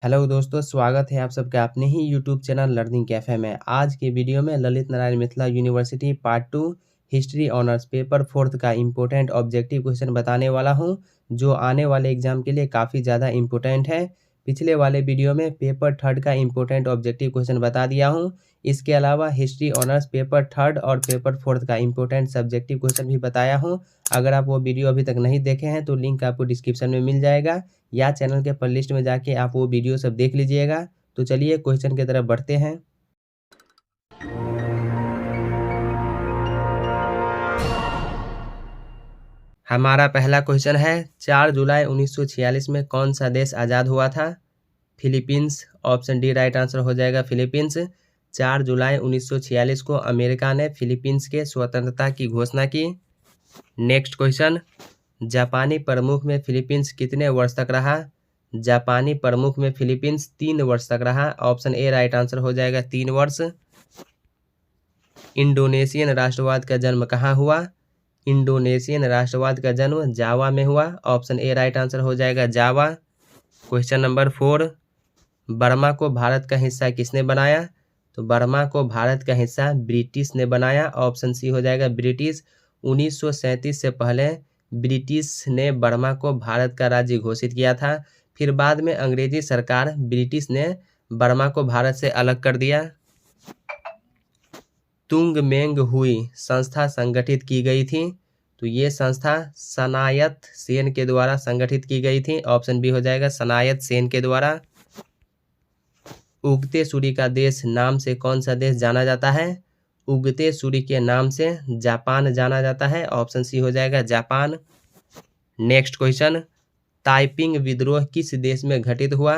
Hello दोस्तों, स्वागत है आप सबका अपने ही यूट्यूब चैनल लर्निंग कैफ़े में। आज के वीडियो में Lalit Narayan Mithila university part 2 history honours paper 4 का इम्पोर्टेंट ऑब्जेक्टिव क्वेश्चन बताने वाला हूं, जो आने वाले एग्जाम के लिए काफ़ी ज़्यादा इम्पोर्टेंट है। पिछले वाले वीडियो में पेपर 3 का इम्पोर्टेंट ऑब्जेक्टिव क्वेश्चन बता दिया हूँ। इसके अलावा हिस्ट्री ऑनर्स पेपर 3 और पेपर 4 का इम्पोर्टेंट सब्जेक्टिव क्वेश्चन भी बताया हूँ। अगर आप वो वीडियो अभी तक नहीं देखे हैं तो लिंक आपको डिस्क्रिप्शन में मिल जाएगा, या चैनल के प्लेलिस्ट में जाके आप वो वीडियो सब देख लीजिएगा। तो चलिए क्वेश्चन की तरफ बढ़ते हैं। हमारा पहला क्वेश्चन है, 4 जुलाई 1946 में कौन सा देश आज़ाद हुआ था? Philippines. Option D right answer हो जाएगा फिलीपींस। 4 जुलाई 1946 को अमेरिका ने फिलीपींस के स्वतंत्रता की घोषणा की। नेक्स्ट क्वेश्चन, जापानी प्रमुख में फिलीपींस कितने वर्ष तक रहा? जापानी प्रमुख में फिलीपींस 3 वर्ष तक रहा। ऑप्शन ए राइट आंसर हो जाएगा 3 वर्ष। इंडोनेशियन राष्ट्रवाद का जन्म कहाँ हुआ? इंडोनेशियन राष्ट्रवाद का जन्म जावा में हुआ। ऑप्शन ए राइट आंसर हो जाएगा जावा। क्वेश्चन नंबर 4, बर्मा को भारत का हिस्सा किसने बनाया? तो बर्मा को भारत का हिस्सा ब्रिटिश ने बनाया। ऑप्शन सी हो जाएगा ब्रिटिश। 1937 से पहले ब्रिटिश ने बर्मा को भारत का राज्य घोषित किया था। फिर बाद में अंग्रेजी सरकार ब्रिटिश ने बर्मा को भारत से अलग कर दिया। तुंगमेंग हुई संस्था संगठित की गई थी, तो ये संस्था सनायत सेन के द्वारा संगठित की गई थी। ऑप्शन बी हो जाएगा सनायत सेन के द्वारा। उगते सूर्य का देश नाम से कौन सा देश जाना जाता है? उगते सूर्य के नाम से जापान जाना जाता है। ऑप्शन सी हो जाएगा जापान। नेक्स्ट क्वेश्चन, ताइपिंग विद्रोह किस देश में घटित हुआ?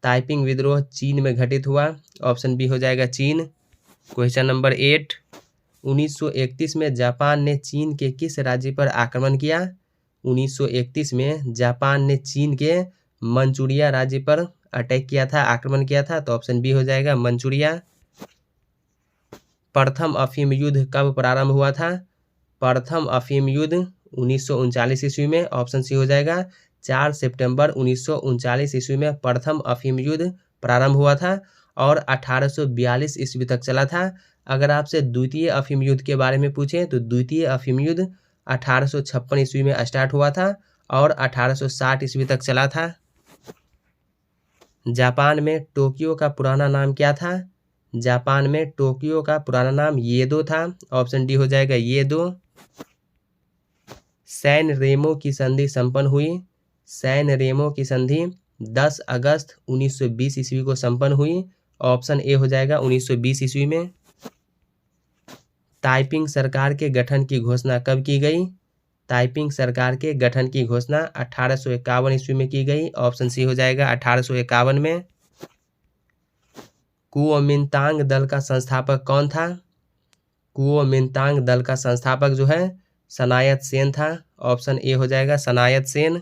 ताइपिंग विद्रोह चीन में घटित हुआ। ऑप्शन बी हो जाएगा चीन। क्वेश्चन नंबर 8, 1931 में जापान ने चीन के किस राज्य पर आक्रमण किया? 1931 में जापान ने चीन के मंचूरिया राज्य पर अटैक किया था, आक्रमण किया था। तो ऑप्शन बी हो जाएगा मंचूरिया। प्रथम अफीम युद्ध कब प्रारंभ हुआ था? प्रथम अफीम युद्ध 1939 ईस्वी में। ऑप्शन सी हो जाएगा 4 सितंबर 1939 ईस्वी में प्रथम अफीम युद्ध प्रारंभ हुआ था और 1842 ईस्वी तक चला था। अगर आपसे द्वितीय अफीम युद्ध के बारे में पूछें तो द्वितीय अफीम युद्ध 1856 ईस्वी में स्टार्ट हुआ था और 1860 ईस्वी तक चला था। जापान में टोक्यो का पुराना नाम क्या था? जापान में टोक्यो का पुराना नाम येदो था। ऑप्शन डी हो जाएगा येदो। सैन रेमो की संधि संपन्न हुई। सैन रेमो की संधि 10 अगस्त 1920 ईस्वी को संपन्न हुई। ऑप्शन ए हो जाएगा 1920 ईस्वी में। ताइपिंग सरकार के गठन की घोषणा कब की गई? ताइपिंग सरकार के गठन की घोषणा 1851 ईस्वी में की गई। ऑप्शन सी हो जाएगा 1851 में। कुओमिंतांग दल का संस्थापक कौन था? कुओमिंतांग दल का संस्थापक जो है सनायत सेन था। ऑप्शन ए हो जाएगा सनायत सेन।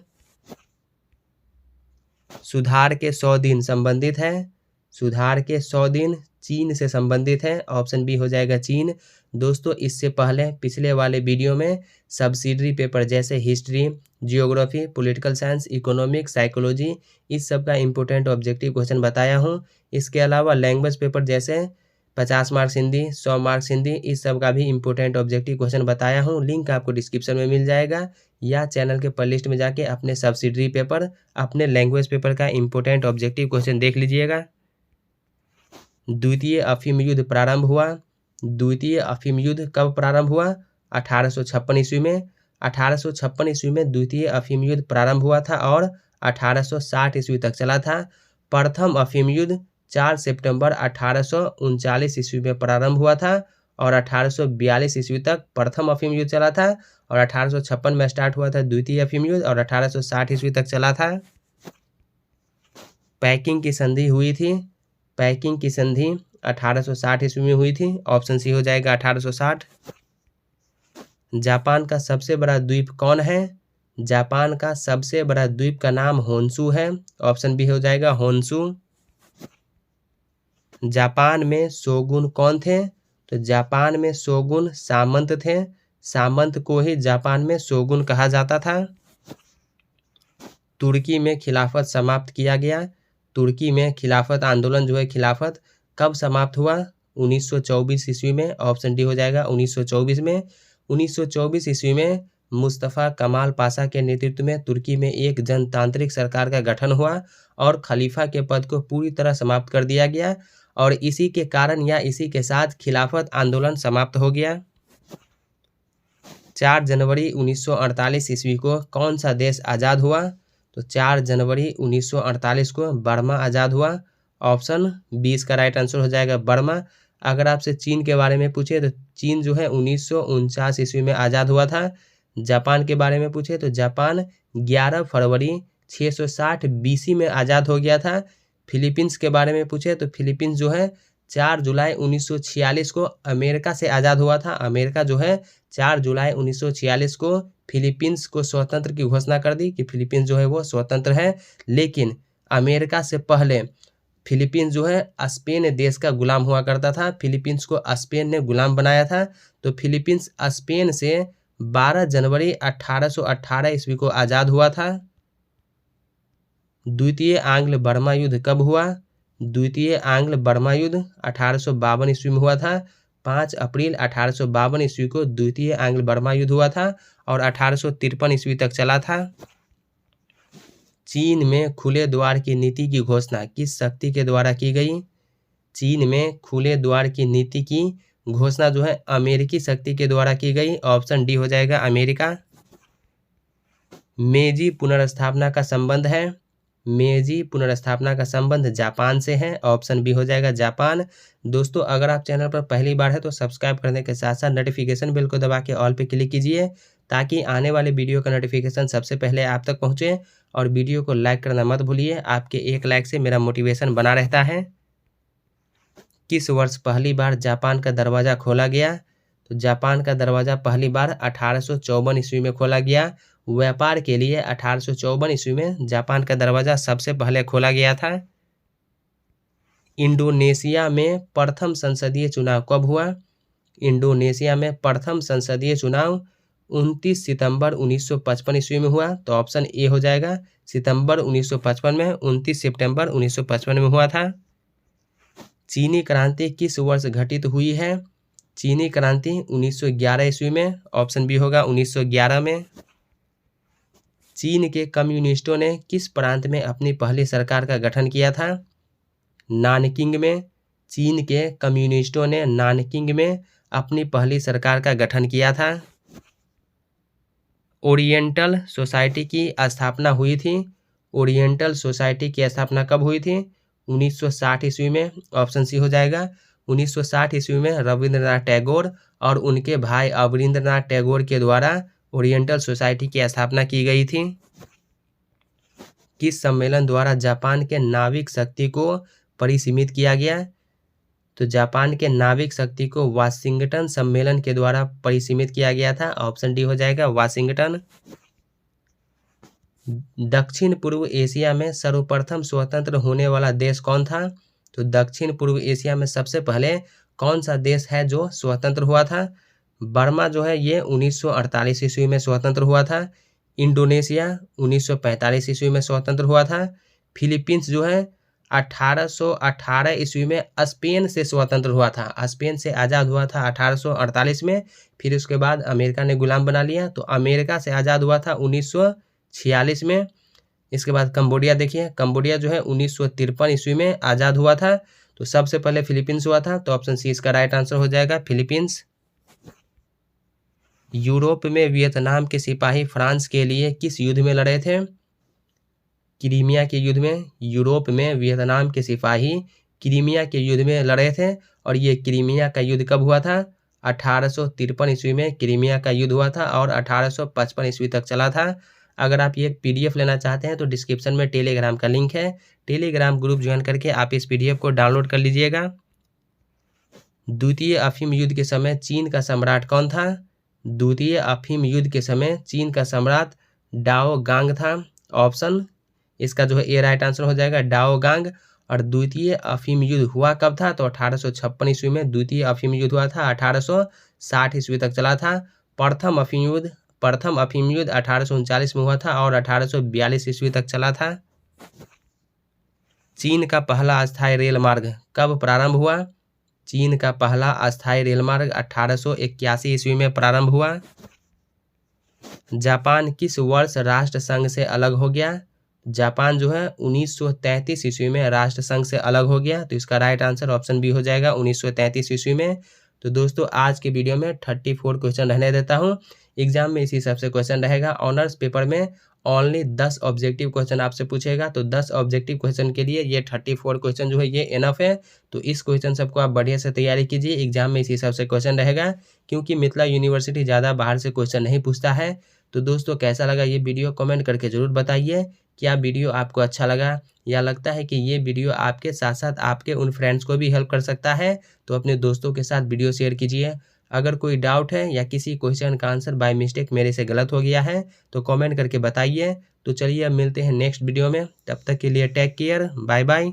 सुधार के 100 दिन संबंधित है। सुधार के 100 दिन चीन से संबंधित है। ऑप्शन बी हो जाएगा चीन। दोस्तों, इससे पहले पिछले वाले वीडियो में सब्सिडरी पेपर जैसे history, geography, political science, economics, psychology, इस सब का इम्पोर्टेंट ऑब्जेक्टिव क्वेश्चन बताया हूँ। इसके अलावा लैंग्वेज पेपर जैसे 50 मार्क्स हिंदी, 100 मार्क्स हिंदी, इस सब का भी इम्पोर्टेंट ऑब्जेक्टिव क्वेश्चन बताया हूँ। लिंक आपको डिस्क्रिप्शन में मिल जाएगा, या चैनल के प्लेलिस्ट में जाके अपने सब्सिडरी पेपर, अपने लैंग्वेज पेपर का इम्पोर्टेंट ऑब्जेक्टिव क्वेश्चन देख लीजिएगा। द्वितीय अफीम युद्ध प्रारंभ हुआ। द्वितीय अफीम युद्ध कब प्रारंभ हुआ? 1856 ईस्वी में। 1856 ईस्वी में द्वितीय अफीम युद्ध प्रारंभ हुआ था और 1860 ईस्वी तक चला था। प्रथम अफीम युद्ध 4 सितंबर 1839 ईस्वी में प्रारंभ हुआ था और 1842 ईस्वी तक प्रथम अफीम युद्ध चला था और 1856 में स्टार्ट हुआ था द्वितीय अफीम युद्ध और 1860 ईस्वी तक चला था। पैकिंग की संधि हुई थी। पैकिंग की संधि 1860 ईस्वी में हुई थी। ऑप्शन सी हो जाएगा 1860। जापान का सबसे बड़ा द्वीप कौन है? जापान का सबसे बड़ा द्वीप का नाम होन्शु है। ऑप्शन बी हो जाएगा होन्शु। जापान में शोगुन कौन थे? तो जापान में शोगुन सामंत थे। सामंत को ही जापान में शोगुन कहा जाता था। तुर्की में खिलाफत समाप्त किया गया। तुर्की में खिलाफत आंदोलन जो है खिलाफत कब समाप्त हुआ? 1924 ईस्वी में। ऑप्शन डी हो जाएगा 1924 में। 1924 ईस्वी में मुस्तफ़ा कमाल पाशा के नेतृत्व में तुर्की में एक जनतांत्रिक सरकार का गठन हुआ और खलीफा के पद को पूरी तरह समाप्त कर दिया गया और इसी के कारण या इसी के साथ खिलाफत आंदोलन समाप्त हो गया। 4 जनवरी 1948 ईस्वी को कौन सा देश आज़ाद हुआ? तो 4 जनवरी 1948 को बर्मा आज़ाद हुआ। ऑप्शन बी इसका राइट आंसर हो जाएगा बर्मा। अगर आपसे चीन के बारे में पूछे तो चीन जो है 1949 ईस्वी में आज़ाद हुआ था। जापान के बारे में पूछे तो जापान 11 फरवरी 660 बीसी में आज़ाद हो गया था। फिलीपींस के बारे में पूछे तो फिलीपींस जो है 4 जुलाई 1946 को अमेरिका से आज़ाद हुआ था। अमेरिका जो है 4 जुलाई 1946 को फिलीपींस को स्वतंत्र की घोषणा कर दी कि फिलीपींस जो है वो स्वतंत्र है। लेकिन अमेरिका से पहले फिलीपींस जो है स्पेन देश का गुलाम हुआ करता था। फिलीपींस को स्पेन ने गुलाम बनाया था। तो फिलीपींस स्पेन से 12 जनवरी 1818 ईस्वी को आज़ाद हुआ था। द्वितीय आंग्ल बर्मा युद्ध कब हुआ? द्वितीय आंग्ल बर्मा युद्ध 1852 ईस्वी में हुआ था। 5 अप्रैल 1852 ईस्वी को द्वितीय आंग्ल बर्मा युद्ध हुआ था और 1853 ईस्वी तक चला था। चीन में खुले द्वार की नीति की घोषणा किस शक्ति के द्वारा की गई? चीन में खुले द्वार की नीति की घोषणा जो है अमेरिकी शक्ति के द्वारा की गई। ऑप्शन डी हो जाएगा अमेरिका। मेजी पुनर्स्थापना का संबंध है। मेजी पुनर्स्थापना का संबंध जापान से है। ऑप्शन बी हो जाएगा जापान। दोस्तों अगर आप चैनल पर पहली बार है तो सब्सक्राइब करने के साथ साथ नोटिफिकेशन बेल को दबा के ऑल पे क्लिक कीजिए ताकि आने वाले वीडियो का नोटिफिकेशन सबसे पहले आप तक पहुंचे। और वीडियो को लाइक करना मत भूलिए, आपके एक लाइक से मेरा मोटिवेशन बना रहता है। किस वर्ष पहली बार जापान का दरवाज़ा खोला गया? तो जापान का दरवाज़ा पहली बार 1854 ईस्वी में खोला गया। व्यापार के लिए 1854 ईस्वी में जापान का दरवाज़ा सबसे पहले खोला गया था। इंडोनेशिया में प्रथम संसदीय चुनाव कब हुआ? इंडोनेशिया में प्रथम संसदीय चुनाव 29 सितंबर 1955 ईस्वी में हुआ। तो ऑप्शन ए हो जाएगा सितंबर 1955 में। 29 सितंबर 1955 में हुआ था। चीनी क्रांति किस वर्ष घटित हुई है? चीनी क्रांति 1911 ईस्वी में। ऑप्शन बी होगा 1911 में। चीन के कम्युनिस्टों ने किस प्रांत में अपनी पहली सरकार का गठन किया था? नानकिंग में। चीन के कम्युनिस्टों ने नानकिंग में अपनी पहली सरकार का गठन किया था। ओरिएंटल सोसाइटी की स्थापना हुई थी। ओरिएंटल सोसाइटी की स्थापना कब हुई थी? 1960 ईस्वी में। ऑप्शन सी हो जाएगा 1960 ईस्वी में रविंद्रनाथ टैगोर और उनके भाई अवनींद्रनाथ टैगोर के द्वारा ओरिएंटल सोसाइटी की स्थापना की गई थी। किस सम्मेलन द्वारा जापान के नाविक शक्ति को परिसीमित किया गया? तो जापान के नाविक शक्ति को वाशिंगटन सम्मेलन के द्वारा परिसीमित किया गया था। ऑप्शन डी हो जाएगा वाशिंगटन। दक्षिण पूर्व एशिया में सर्वप्रथम स्वतंत्र होने वाला देश कौन था? तो दक्षिण पूर्व एशिया में सबसे पहले कौन सा देश है जो स्वतंत्र हुआ था? बर्मा जो है ये 1948 ईस्वी में स्वतंत्र हुआ था। इंडोनेशिया 1945 ईस्वी में स्वतंत्र हुआ था। फिलीपींस जो है 1818 ईस्वी में स्पेन से स्वतंत्र हुआ था। स्पेन से आज़ाद हुआ था 1848 में। फिर उसके बाद अमेरिका ने गुलाम बना लिया तो अमेरिका से आज़ाद हुआ था 1946 में। इसके बाद कंबोडिया देखिए, कंबोडिया जो है 1953 ईस्वी में आज़ाद हुआ था। तो सबसे पहले फिलीपींस हुआ था। तो ऑप्शन सी इसका राइट आंसर हो जाएगा फिलीपींस। यूरोप में वियतनाम के सिपाही फ्रांस के लिए किस युद्ध में लड़े थे? क्रीमिया के युद्ध में। यूरोप में वियतनाम के सिपाही क्रीमिया के युद्ध में लड़े थे और ये क्रीमिया का युद्ध कब हुआ था? 1853 ईस्वी में क्रीमिया का युद्ध हुआ था और 1855 ईस्वी तक चला था। अगर आप ये PDF लेना चाहते हैं तो डिस्क्रिप्शन में टेलीग्राम का लिंक है। टेलीग्राम ग्रुप ज्वाइन करके आप इस PDF को डाउनलोड कर लीजिएगा। द्वितीय अफीम युद्ध के समय चीन का सम्राट कौन था? द्वितीय अफीम युद्ध के समय चीन का सम्राट डाओ गांग था। ऑप्शन इसका जो है ए राइट आंसर हो जाएगा डाओ गांग। और द्वितीय अफीम युद्ध हुआ कब था? तो 1856 ईस्वी में द्वितीय अफीम युद्ध हुआ था। 1860 ईस्वी तक चला था। प्रथम अफीम युद्ध 1839 में हुआ था और 1842 ईस्वी तक चला था। चीन का पहला अस्थायी रेल मार्ग कब प्रारंभ हुआ? चीन का पहला अस्थायी रेल मार्ग 1881 ईस्वी में प्रारंभ हुआ। जापान किस वर्ष राष्ट्र संघ से अलग हो गया? जापान जो है 1933 ईस्वी में राष्ट्र संघ से अलग हो गया। तो इसका राइट आंसर ऑप्शन बी हो जाएगा, 1933 ईस्वी में। तो दोस्तों आज के वीडियो में 34 क्वेश्चन रहने देता हूँ। एग्जाम में इसी हिसाब से क्वेश्चन रहेगा। ऑनर्स पेपर में ओनली 10 ऑब्जेक्टिव क्वेश्चन आपसे पूछेगा। तो 10 ऑब्जेक्टिव क्वेश्चन के लिए ये 34 क्वेश्चन जो है ये इनफ है। तो इस क्वेश्चन सबको आप बढ़िया से तैयारी कीजिए। एग्जाम में इसी हिसाब से क्वेश्चन रहेगा, क्योंकि मिथिला यूनिवर्सिटी ज़्यादा बाहर से क्वेश्चन नहीं पूछता है। तो दोस्तों कैसा लगा ये वीडियो कमेंट करके ज़रूर बताइए। क्या वीडियो आपको अच्छा लगा या लगता है कि ये वीडियो आपके साथ साथ आपके उन फ्रेंड्स को भी हेल्प कर सकता है, तो अपने दोस्तों के साथ वीडियो शेयर कीजिए। अगर कोई डाउट है या किसी क्वेश्चन का आंसर बाय मिस्टेक मेरे से गलत हो गया है तो कमेंट करके बताइए। तो चलिए अब मिलते हैं नेक्स्ट वीडियो में, तब तक के लिए टेक केयर, बाय बाय।